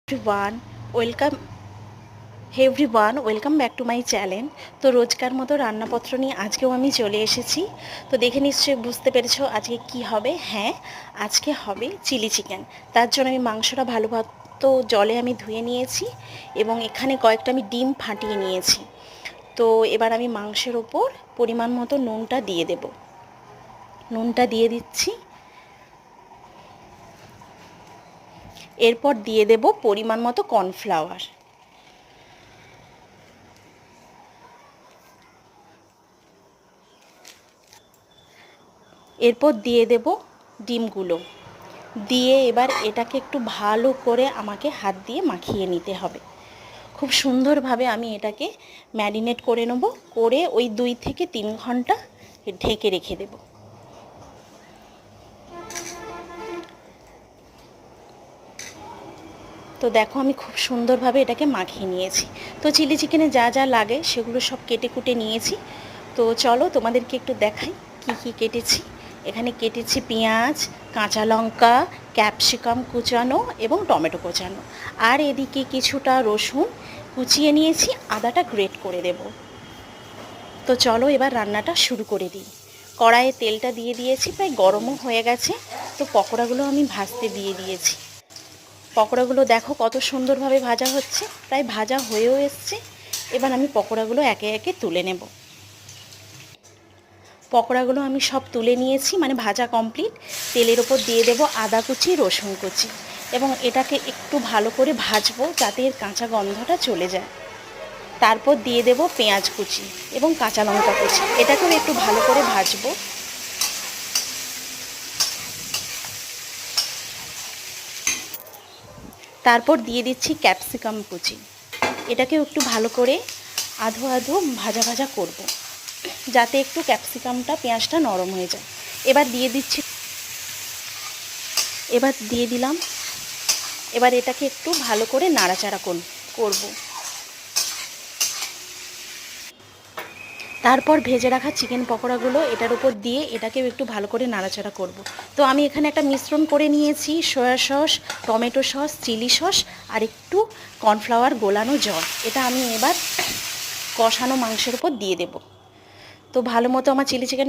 Everyone welcome welcome back to my channel. তো রোজকার মতো রান্নাপত্র নিয়ে আজকেও আমি চলে এসেছি। তো দেখে নিশ্চয়ই বুঝতে পেরেছো আজকে কি হবে। হ্যাঁ, আজকে হবে চিলি চিকেন। তার জন্য আমি মাংসটা ভালো জলে আমি ধুয়ে নিয়েছি এবং এখানে কয়েকটা আমি ডিম ফাটিয়ে নিয়েছি। তো এবার আমি মাংসের ওপর পরিমাণ মতো নুনটা দিয়ে দেব। নুনটা দিয়ে দিচ্ছি। এরপর দিয়ে দেব পরিমাণ মতো কর্নফ্লাওয়ার। এরপর দিয়ে দেব ডিমগুলো, দিয়ে এবার এটাকে একটু ভালো করে আমাকে হাত দিয়ে মাখিয়ে নিতে হবে। খুব সুন্দরভাবে আমি এটাকে ম্যারিনেট করে নেব, করে ওই 2 থেকে 3 ঘন্টা ঢেকে রেখে দেব। তো দেখো আমি খুব সুন্দরভাবে এটাকে মাখিয়ে নিয়েছি। তো চিলি চিকেনে যা যা লাগে সেগুলো সব কেটে কুটে নিয়েছি। তো চলো তোমাদেরকে একটু দেখাই কি কি কেটেছি। এখানে কেটেছি পেঁয়াজ, কাঁচা লঙ্কা, ক্যাপসিকাম কুচানো এবং টমেটো কুচানো, আর এদিকে কিছুটা রসুন কুচিয়ে নিয়েছি, আদাটা গ্রেট করে দেব। তো চলো এবার রান্নাটা শুরু করে দিই। কড়াইয়ে তেলটা দিয়ে দিয়েছি, প্রায় গরমও হয়ে গেছে। তো পকোড়াগুলো আমি ভাজতে দিয়ে দিয়েছি। পকোড়াগুলো দেখো কত সুন্দরভাবে ভাজা হচ্ছে, প্রায় ভাজা হয়েও এসছে। এবার আমি পকোড়াগুলো একে একে তুলে নেব। পকোড়াগুলো আমি সব তুলে নিয়েছি, মানে ভাজা কমপ্লিট। তেলের ওপর দিয়ে দেব আদা কুচি, রসুন কুচি, এবং এটাকে একটু ভালো করে ভাজবো যাতে এর কাঁচা গন্ধটা চলে যায়। তারপর দিয়ে দেব পেঁয়াজ কুচি এবং কাঁচা লঙ্কা কুচি, এটাকেও একটু ভালো করে ভাজবো। তারপর দিয়ে দিচ্ছি ক্যাপসিকাম কুচি, এটাকেও একটু ভালো করে আধো আধো ভাজা ভাজা করব, যাতে একটু ক্যাপসিকামটা পেঁয়াজটা নরম হয়ে যায়। এবার দিয়ে দিলাম। এবার এটাকে একটু ভালো করে নাড়াচাড়া করব। তারপর ভেজে রাখা চিকেন পকোড়াগুলো এটার উপর দিয়ে এটাকেও একটু ভালো করে নাড়াচাড়া করব। তো আমি এখানে একটা মিশ্রণ করে নিয়েছি, soya sauce, tomato sauce, chilli sauce আর একটু কর্নফ্লাওয়ার গোলানো জল। এটা আমি এবার কষানো মাংসের উপর দিয়ে দেব। তো ভালো মতো আমার চিলি চিকেন